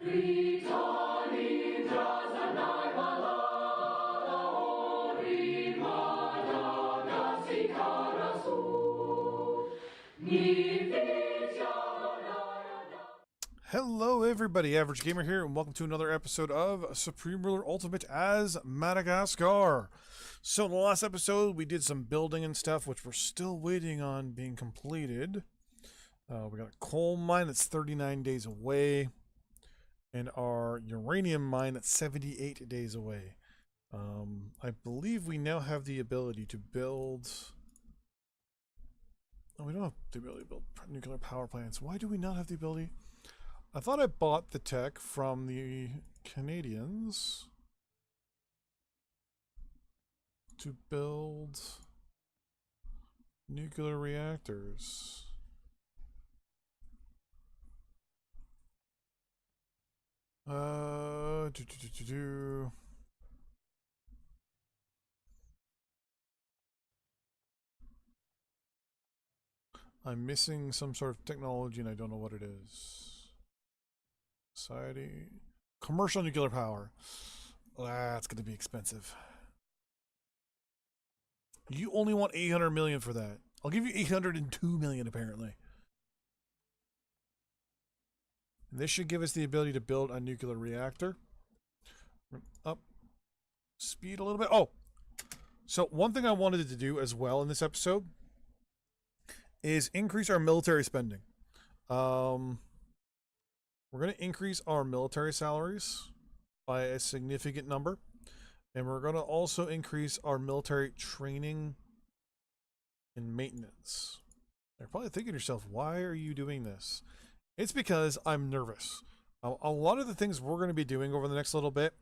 Hello everybody, Average Gamer here, and welcome to another episode of Supreme Ruler Ultimate as Madagascar. So in the last episode, we did some building and stuff, which we're still waiting on being completed. We got a coal mine that's 39 days away, and our uranium mine that's 78 days away. I believe we now have the ability to build... Oh, we don't have the ability to build nuclear power plants. Why do we not have the ability? I thought I bought the tech from the Canadians to build nuclear reactors. I'm missing some sort of technology and I don't know what it is. Society. Commercial nuclear power. That's going to be expensive. You only want 800 million for that. I'll give you 802 million apparently. And this should give us the ability to build a nuclear reactor. Up speed a little bit. Oh, so one thing I wanted to do as well in this episode is increase our military spending. We're going to increase our military salaries by a significant number. And we're going to also increase our military training and maintenance. You're probably thinking to yourself, why are you doing this? It's because I'm nervous. A lot of the things we're going to be doing over the next little bit,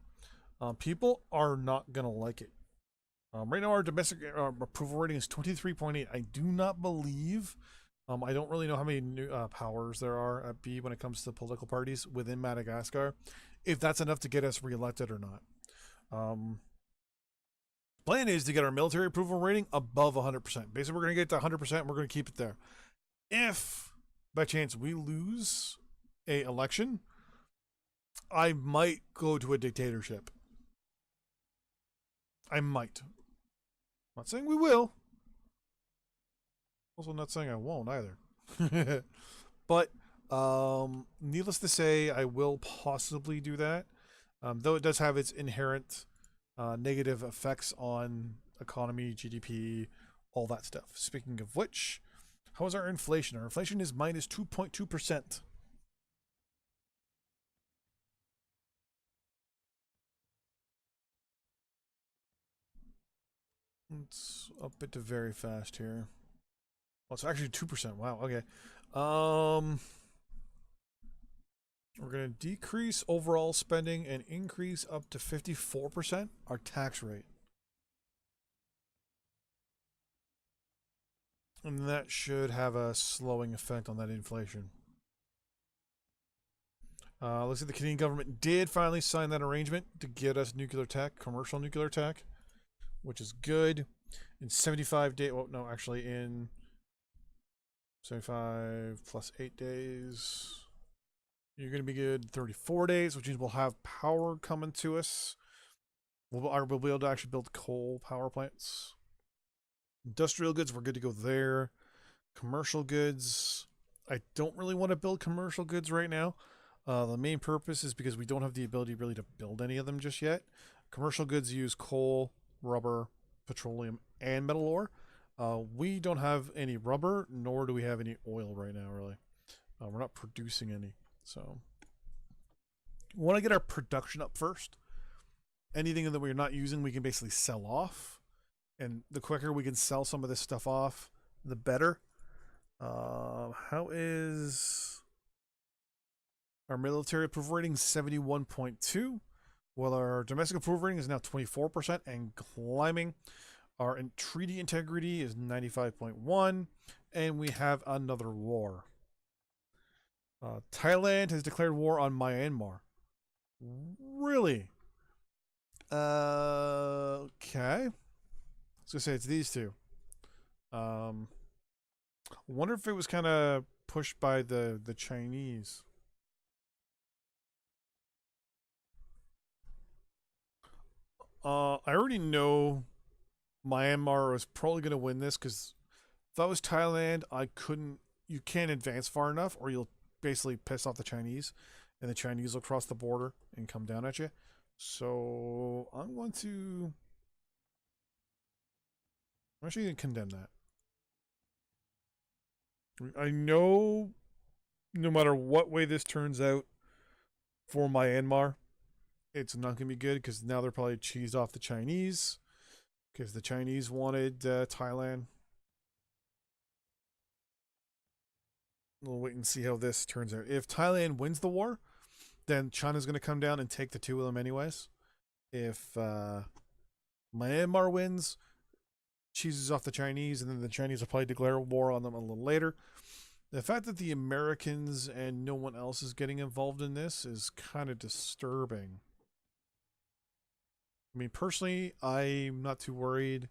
people are not going to like it. Right now our domestic approval rating is 23.8. I do not believe... I don't really know how many new powers there are at B when it comes to political parties within Madagascar, if that's enough to get us reelected or not. Plan is to get our military approval rating above 100%. Basically, we're going to get to 100%. We're going to keep it there. If, by chance, we lose a election, I might go to a dictatorship. I might. I'm not saying we will. Also not saying I won't either. But needless to say, I will possibly do that. Though it does have its inherent negative effects on economy, GDP, all that stuff. Speaking of which, how is our inflation? Our inflation is minus 2.2%. Let's up it to very fast here. Well, it's actually 2%. Wow, okay. We're going to decrease overall spending and increase up to 54% our tax rate. And that should have a slowing effect on that inflation. Looks like the Canadian government did finally sign that arrangement to get us nuclear tech, commercial nuclear tech, which is good. In 75 days, well, no, actually in 75 plus 8 days. You're going to be good 34 days, which means we'll have power coming to us. We'll be able to actually build coal power plants. Industrial goods, we're good to go there. Commercial goods, I don't really want to build commercial goods right now. The main purpose is because we don't have the ability really to build any of them just yet. Commercial goods use coal, rubber, petroleum, and metal ore. We don't have any rubber, nor do we have any oil right now, really. We're not producing any. So, we want to get our production up first. Anything that we're not using, we can basically sell off. And the quicker we can sell some of this stuff off, the better. How is our military approval rating? 71.2. Well, our domestic approval rating is now 24% and climbing. Our treaty integrity is 95.1. And we have another war. Thailand has declared war on Myanmar. Really? Okay. I was gonna say it's these two. Wonder if it was kind of pushed by the Chinese. I already know Myanmar was probably going to win this because if I was Thailand, I couldn't. You can't advance far enough, or you'll basically piss off the Chinese, and the Chinese will cross the border and come down at you. So I'm going to. I'm actually going to condemn that. I know no matter what way this turns out for Myanmar, it's not going to be good because now they're probably cheesed off the Chinese because the Chinese wanted Thailand. We'll wait and see how this turns out. If Thailand wins the war, then China's going to come down and take the two of them anyways. If Myanmar wins, cheeses off the Chinese, and then the Chinese will probably declare war on them a little later. The fact that the Americans and no one else is getting involved in this is kind of disturbing. I mean, personally, I'm not too worried.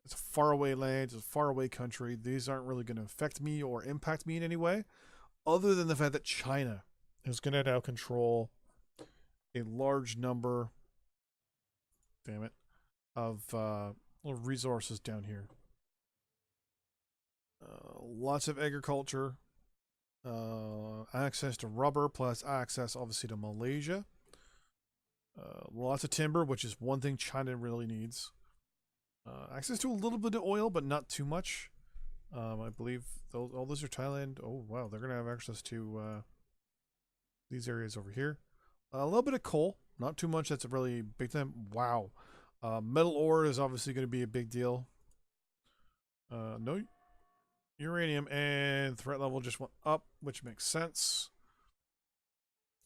It's a faraway land, it's a faraway country. These aren't really going to affect me or impact me in any way, other than the fact that China is going to now control a large number, damn it, of resources down here. Lots of agriculture, access to rubber, plus access obviously to Malaysia. Lots of timber, which is one thing China really needs. Access to a little bit of oil, but not too much. I believe all those are Thailand. Oh wow, they're gonna have access to these areas over here. A little bit of coal, not too much. That's a really big thing. Wow, metal ore is obviously going to be a big deal. No uranium, and threat level just went up, which makes sense.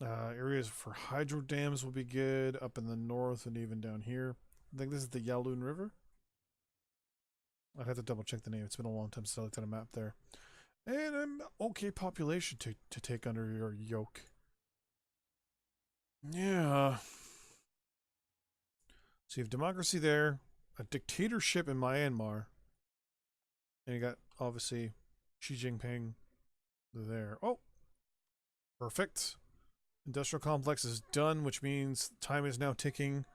Areas for hydro dams will be good up in the north and even down here. I think this is the Yallourn River. I'd have to double check the name. It's been a long time since I looked at a map there. And an okay population to take under your yoke. Yeah. So you have democracy there, a dictatorship in Myanmar, and you got obviously Xi Jinping there. Oh, perfect. Industrial complex is done, which means time is now ticking.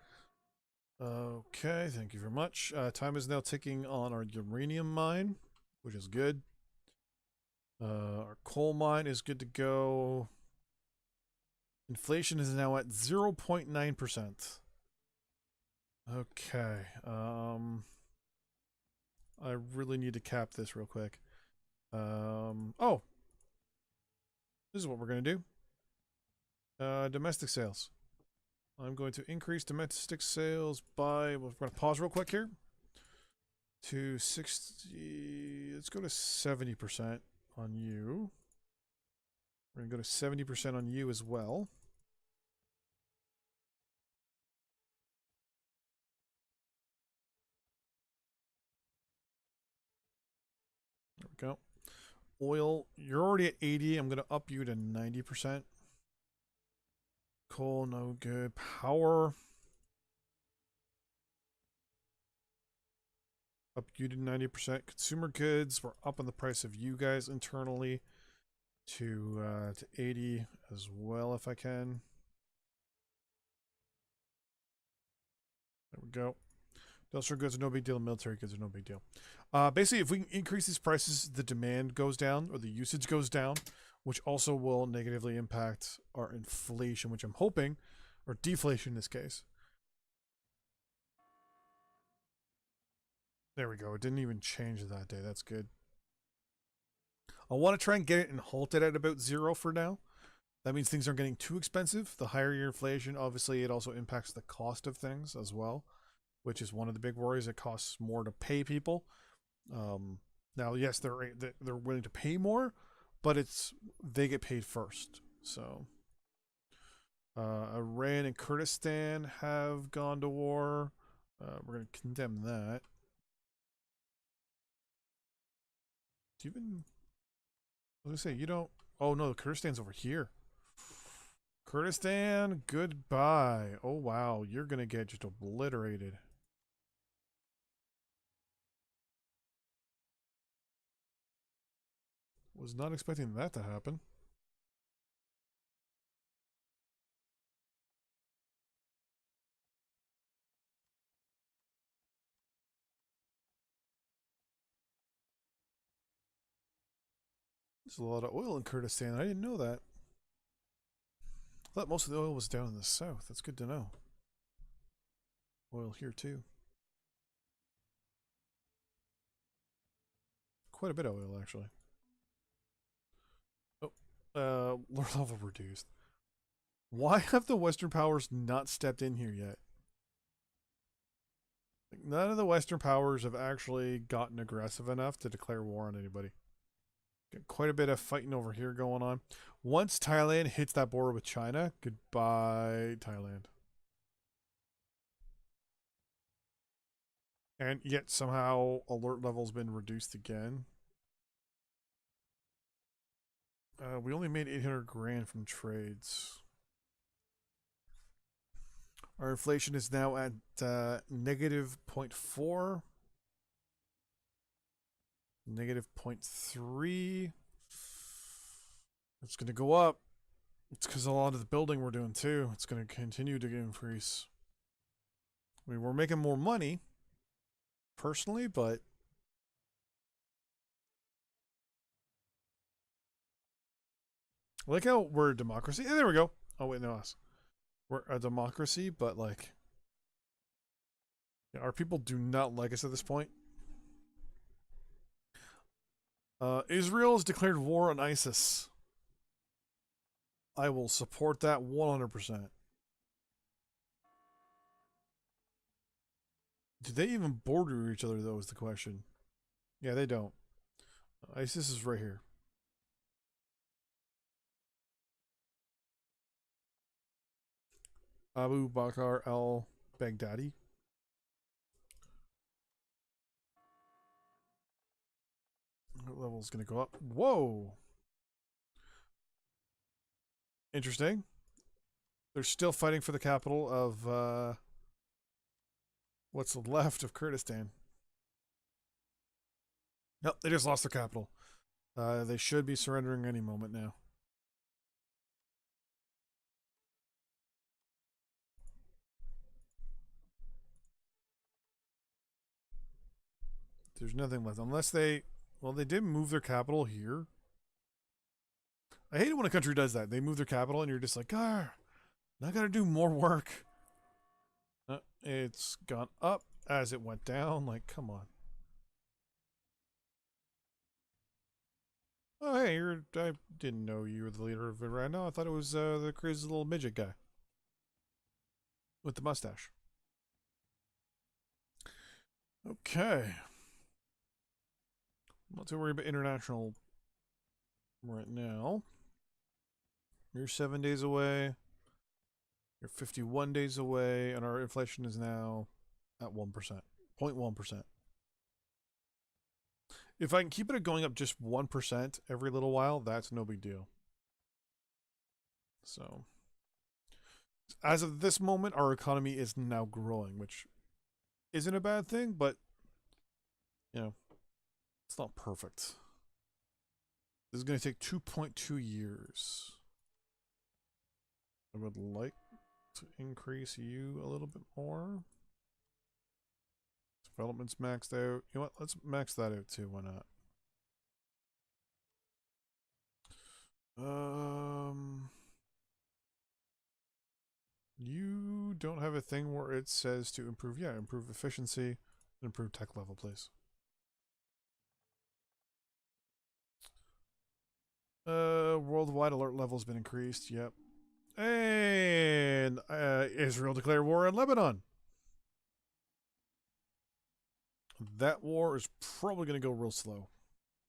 Okay, thank you very much. Time is now ticking on our uranium mine, which is good. Our coal mine is good to go. Inflation is now at 0.9%. Okay. I really need to cap this real quick. Oh. This is what we're going to do. Domestic sales. I'm going to increase domestic sales by, we're going to pause real quick here. To 60, let's go to 70% on you. We're going to go to 70% on you as well. There we go. Oil, you're already at 80. I'm going to up you to 90%. Coal, no good. Power. Up you to 90%. Consumer goods, we're up on the price of you guys internally to 80 as well if I can. There we go. Industrial goods are no big deal. Military goods are no big deal. Basically, if we can increase these prices, the demand goes down or the usage goes down, which also will negatively impact our inflation, which I'm hoping, or deflation in this case. There we go. It didn't even change that day. That's good. I want to try and get it and halt it at about 0 for now. That means things aren't getting too expensive. The higher your inflation, obviously, it also impacts the cost of things as well, which is one of the big worries. It costs more to pay people. Now, yes, they're willing to pay more, but they get paid first. So, Iran and Kurdistan have gone to war. We're going to condemn that. Do you even? I was going to say, you don't. Oh, no, Kurdistan's over here. Kurdistan, goodbye. Oh, wow. You're going to get just obliterated. Was not expecting that to happen. There's a lot of oil in Kurdistan. I didn't know that. I thought most of the oil was down in the south. That's good to know. Oil here too. Quite a bit of oil, actually. Oh, lord level reduced. Why have the Western powers not stepped in here yet? Like, none of the Western powers have actually gotten aggressive enough to declare war on anybody. Got quite a bit of fighting over here going on. Once Thailand hits that border with China, goodbye, Thailand. And yet somehow alert level's been reduced again. We only made 800 grand from trades. Our inflation is now at negative 0.4. Negative 0.3. It's going to go up. It's because a lot of the building we're doing too. It's going to continue to increase. I mean, we're making more money, personally, but I like how we're a democracy. There we go. Oh, wait, no, us. We're a democracy, but like, our people do not like us at this point. Israel has declared war on ISIS. I will support that 100%. Do they even border each other, though, is the question. Yeah, they don't. ISIS is right here. Abu Bakr al-Baghdadi. What level is going to go up? Whoa! Interesting. They're still fighting for the capital of what's left of Kurdistan. Nope, they just lost their capital. They should be surrendering any moment now. There's nothing left. Unless they... Well, they did move their capital here. I hate it when a country does that. They move their capital and you're just like, ah, now I gotta do more work. It's gone up as it went down. Like, come on. Oh, hey, I didn't know you were the leader of Iran. No, I thought it was the crazy little midget guy with the mustache. Okay. Not too worried about international right now. You're 7 days away. You're 51 days away, and our inflation is now at 1%, 0.1%. If I can keep it going up just 1% every little while, that's no big deal. So, as of this moment, our economy is now growing, which isn't a bad thing, but, you know, it's not perfect. This is going to take 2.2 years. I would like to increase you a little bit more. Development's maxed out. You know what? Let's max that out too. Why not? You don't have a thing where it says to improve. Yeah, improve efficiency, improve tech level, please. Worldwide alert level has been increased. Yep. And Israel declared war on Lebanon. That war is probably going to go real slow.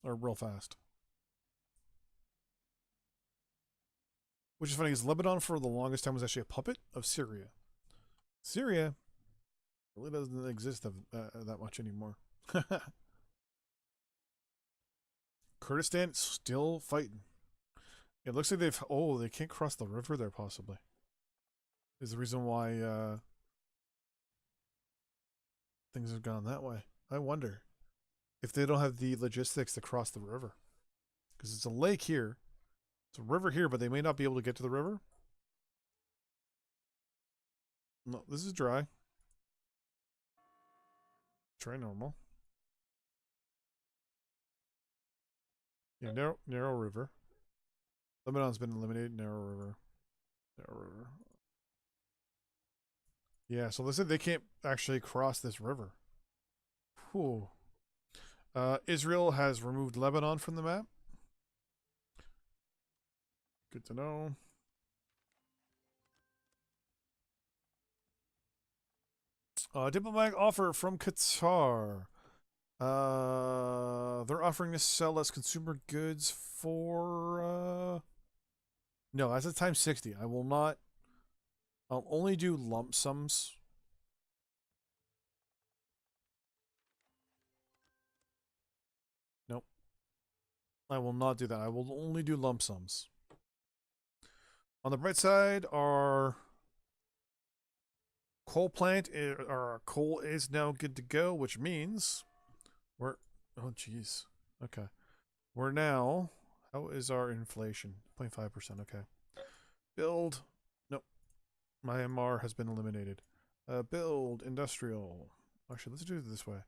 Or real fast. Which is funny, because Lebanon for the longest time was actually a puppet of Syria. Syria really doesn't exist that much anymore. Kurdistan still fighting. It looks like they've... Oh, they can't cross the river there, possibly. Is the reason why things have gone that way. I wonder if they don't have the logistics to cross the river. Because it's a lake here. It's a river here, but they may not be able to get to the river. No, this is dry. Try normal. Yeah, narrow river. Lebanon's been eliminated. Narrow river. Narrow river. Yeah, so they said they can't actually cross this river. Whew. Israel has removed Lebanon from the map. Good to know. Diplomatic offer from Qatar. They're offering to sell us consumer goods for. No, that's a times 60. I will not. I'll only do lump sums. Nope. I will not do that. I will only do lump sums. On the bright side, our coal plant, our coal is now good to go, which means we're. Oh, jeez. Okay. We're now. How is our inflation? 0.5%. Okay. Build. Nope. Myanmar has been eliminated. Build industrial. Actually, let's do it this way.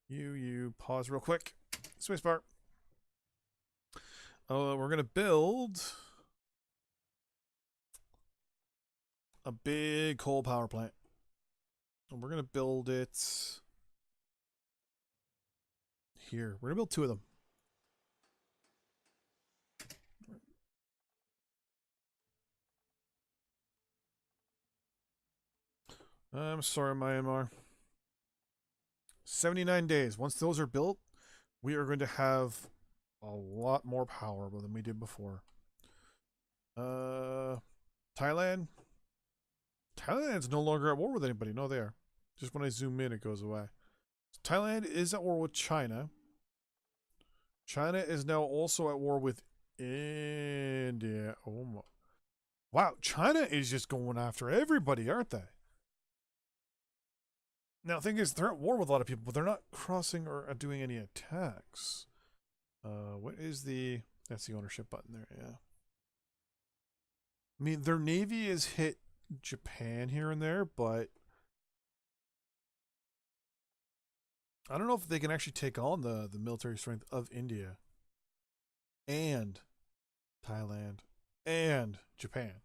You pause real quick. Spacebar. We're gonna build a big coal power plant. And we're gonna build it here. We're gonna build 2 of them. I'm sorry, Myanmar. 79 days. Once those are built, we are going to have a lot more power than we did before. Thailand. Thailand's no longer at war with anybody. No, they are. Just when I zoom in, it goes away. Thailand is at war with China. China is now also at war with India. Oh my. Wow, China is just going after everybody, aren't they? Now, the thing is, they're at war with a lot of people, but they're not crossing or doing any attacks. What is the... That's the ownership button there, yeah. I mean, their navy has hit Japan here and there, but I don't know if they can actually take on the military strength of India and Thailand and Japan.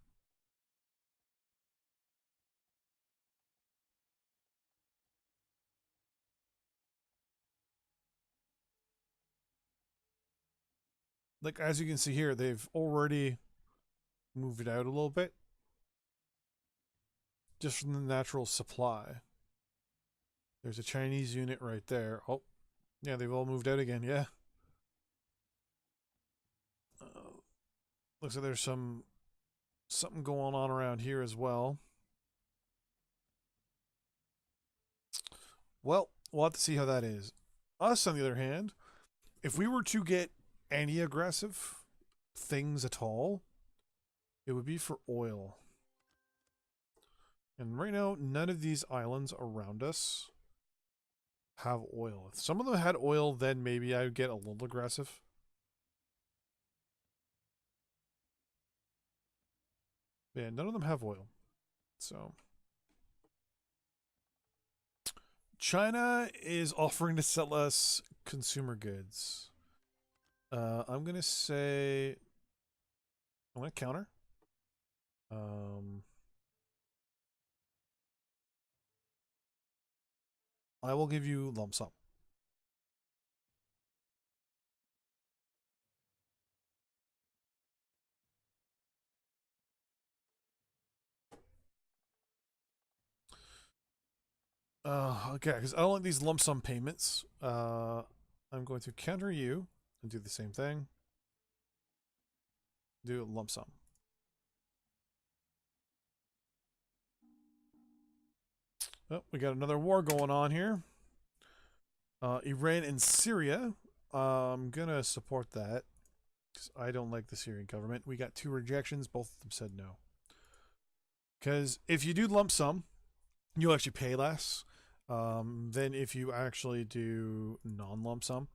Like, as you can see here, they've already moved it out a little bit just from the natural supply. There's a Chinese unit right there. Oh, yeah, they've all moved out again. Yeah. Looks like there's something going on around here as well. Well, we'll have to see how that is. Us, on the other hand, if we were to get any aggressive things at all, it would be for oil. And right now, none of these islands around us have oil. If some of them had oil, then maybe I would get a little aggressive. But yeah, none of them have oil. So China is offering to sell us consumer goods. I'm gonna say I'm gonna counter. I will give you lump sum. Okay, because I don't like these lump sum payments. I'm going to counter you and do the same thing. Do lump sum. Oh, we got another war going on here. Iran and Syria. I'm gonna support that because I don't like the Syrian government. We got 2 rejections. Both of them said no. Because if you do lump sum, you'll actually pay less than if you actually do non-lump sum.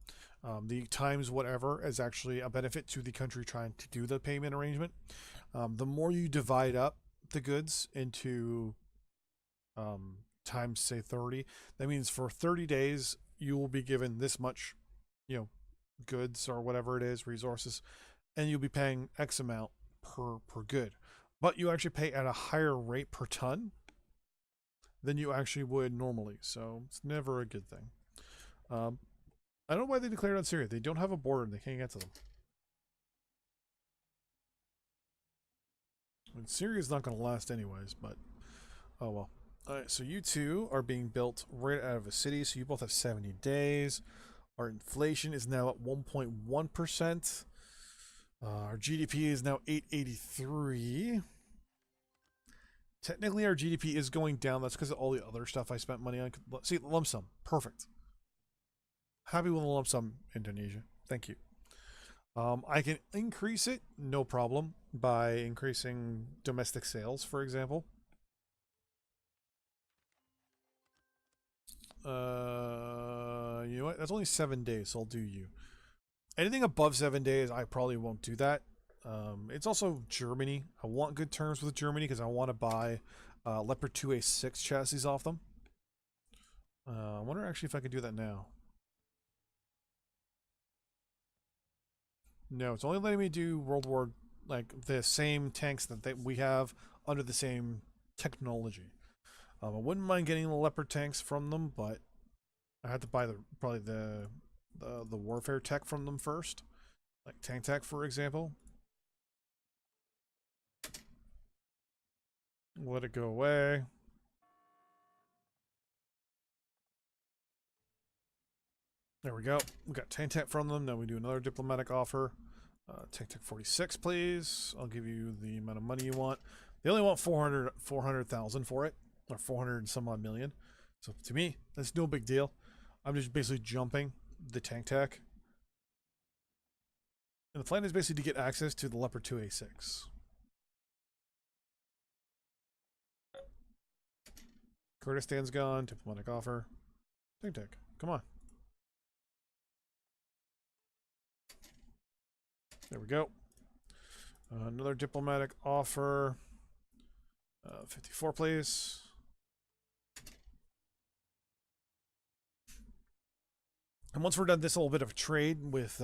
The times whatever is actually a benefit to the country trying to do the payment arrangement. The more you divide up the goods into times, say 30, that means for 30 days you will be given this much, goods or whatever it is, resources, and you'll be paying X amount per good. But you actually pay at a higher rate per ton than you actually would normally. So it's never a good thing. I don't know why they declared on Syria. They don't have a border and they can't get to them. And Syria's not going to last anyways, but oh well. Alright, so you two are being built right out of a city, so you both have 70 days. Our inflation is now at 1.1%. Our GDP is now 883. Technically, our GDP is going down. That's because of all the other stuff I spent money on. See, lump sum. Perfect. Happy with the lump sum, Indonesia. Thank you. I can increase it, no problem, by increasing domestic sales, for example. You know what? That's only 7 days, so I'll do you. Anything above 7 days, I probably won't do that. It's also Germany. I want good terms with Germany because I want to buy Leopard 2A6 chassis off them. I wonder actually if I can do that now. No, it's only letting me do World War, like the same tanks that we have under the same technology. I wouldn't mind getting the Leopard tanks from them, but I had to buy probably the warfare tech from them first, like tank tech, for example. Let it go away. There we go. We got tank tech from them. Now we do another diplomatic offer. Tank tech 46, please. I'll give you the amount of money you want. They only want 400,000 for it, or 400 and some odd million. So to me, that's no big deal. I'm just basically jumping the tank tech. And the plan is basically to get access to the Leopard 2A6. Kurdistan's gone. Diplomatic offer. Tank tech. Come on. There we go. Another diplomatic offer. 54, please. And once we're done this little bit of trade with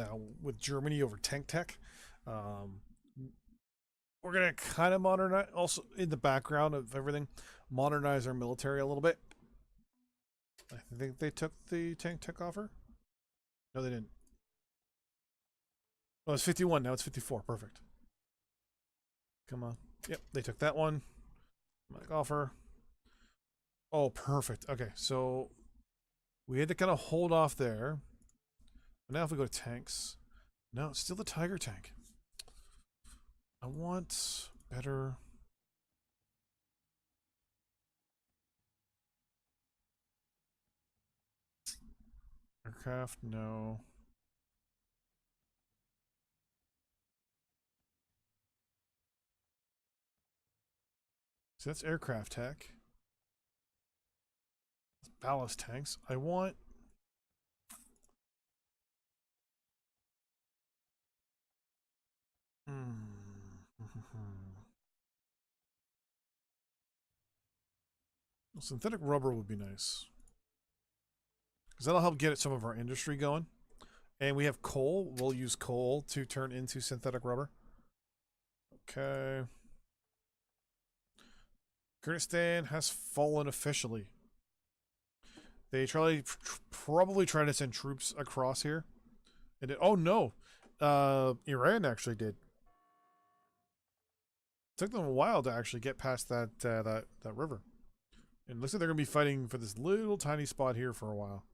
Germany over tank tech, we're gonna kind of modernize, also in the background of everything, modernize our military a little bit. I think they took the tank tech offer. No, they didn't. Oh, it's 51 now. It's 54. Perfect. Come on. Yep, they took that one. Offer. Oh, perfect. Okay, so we had to kind of hold off there. But now if we go to tanks, no, it's still the Tiger tank. I want better. Aircraft, no. So that's aircraft tech. That's ballast tanks. I want. Well, synthetic rubber would be nice. Because that'll help get some of our industry going. And we have coal. We'll use coal to turn into synthetic rubber. Okay. Kurdistan has fallen officially. They probably try to send troops across here. Oh no, Iran actually did. It took them a while to actually get past that river. And it looks like they're gonna be fighting for this little tiny spot here for a while.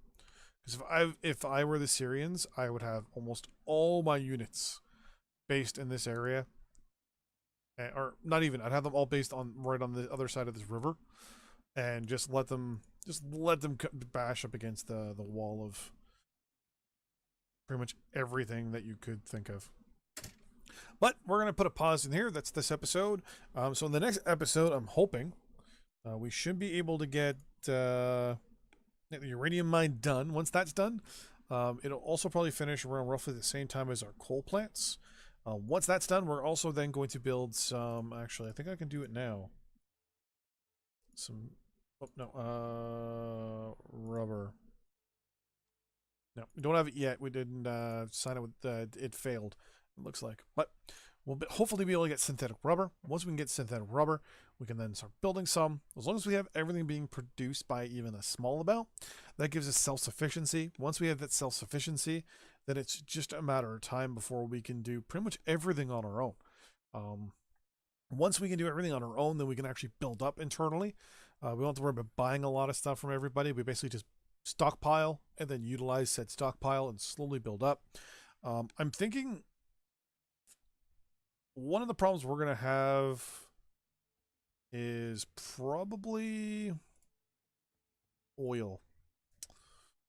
Because if I were the Syrians, I would have almost all my units based in this area. Or not even. I'd have them all based on right on the other side of this river, and just let them bash up against the wall of pretty much everything that you could think of. But we're gonna put a pause in here. That's this episode. So in the next episode, I'm hoping we should be able to get the uranium mine done. Once that's done, it'll also probably finish around roughly the same time as our coal plants. Once that's done, we're also then going to build some. Actually, I think I can do it now. Some. Oh no. Rubber. No, we don't have it yet. We didn't sign it with it failed, it looks like. But we'll hopefully be able to get synthetic rubber. Once we can get synthetic rubber, we can then start building some. As long as we have everything being produced by even a small amount, that gives us self-sufficiency. Once we have that self-sufficiency, then it's just a matter of time before we can do pretty much everything on our own. Once we can do everything on our own, then we can actually build up internally. We don't have to worry about buying a lot of stuff from everybody. We basically just stockpile and then utilize said stockpile and slowly build up. I'm thinking one of the problems we're going to have is probably oil.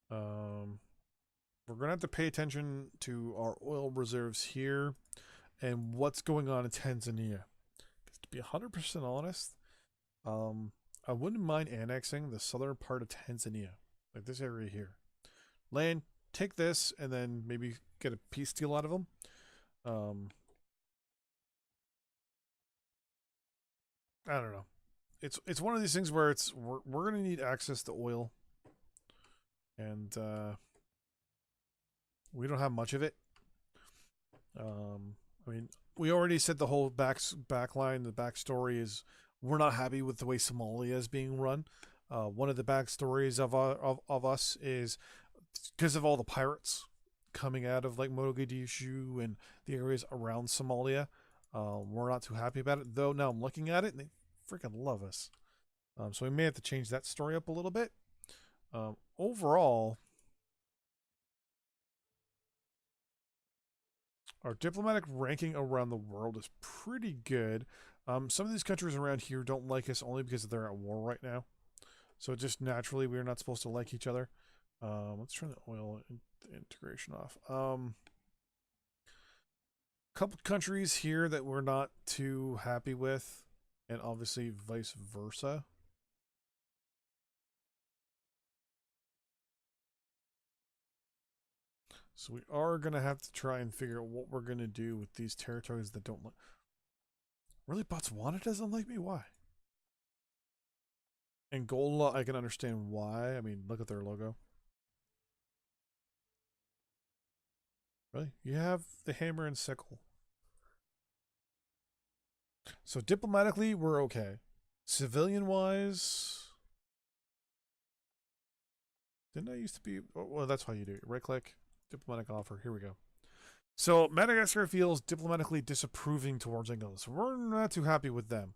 We're going to have to pay attention to our oil reserves here and what's going on in Tanzania. To be 100% honest, I wouldn't mind annexing the southern part of Tanzania, like this area here. Land, take this, and then maybe get a peace deal out of them. I don't know. It's one of these things where we're gonna need access to oil, and we don't have much of it. I mean, we already said the whole backline, the backstory is we're not happy with the way Somalia is being run. One of the backstories of us is because of all the pirates coming out of like Mogadishu and the areas around Somalia. We're not too happy about it, though. Now I'm looking at it, and they freaking love us. So we may have to change that story up a little bit. Overall, our diplomatic ranking around the world is pretty good. Some of these countries around here don't like us only because they're at war right now. So just naturally, we're not supposed to like each other. Let's turn the oil integration off. Couple countries here that we're not too happy with, and obviously vice versa. So we are going to have to try and figure out what we're going to do with these territories that don't like... Really, Botswana doesn't like me? Why? Angola, I can understand why. I mean, look at their logo. Really? You have the hammer and sickle. So diplomatically, we're okay. Civilian-wise... Didn't I used to be... Well, that's how you do it. Right-click. Diplomatic offer. Here we go. So Madagascar feels diplomatically disapproving towards Angola. So we're not too happy with them.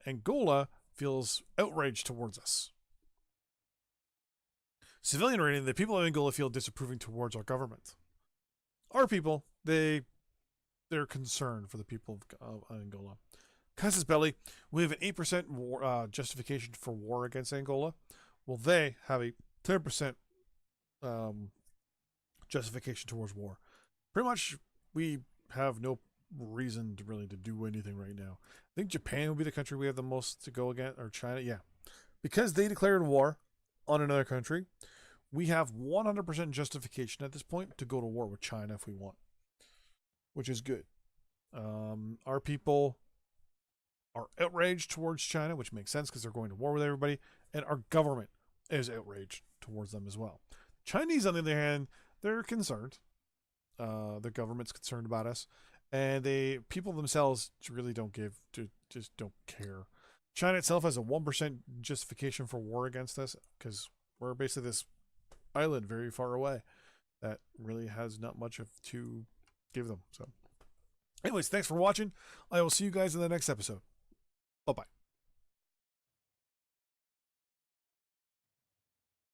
Angola feels outraged towards us. Civilian rating, the people of Angola feel disapproving towards our government. Our people, they're concerned for the people of Angola. Casus Belli, we have an 8% war, justification for war against Angola. Well, they have a 10% justification towards war. Pretty much, we have no reason to really to do anything right now. I think Japan would be the country we have the most to go against, or China, yeah. Because they declared war on another country, we have 100% justification at this point to go to war with China if we want, which is good. Our people are outraged towards China, which makes sense because they're going to war with everybody, and our government is outraged towards them as well. Chinese, on the other hand, they're concerned. The government's concerned about us, and people themselves really don't just don't care. China itself has a 1% justification for war against us because we're basically this island very far away that really has not much to give them. So anyways, thanks for watching. I will see you guys in the next episode. Bye-bye.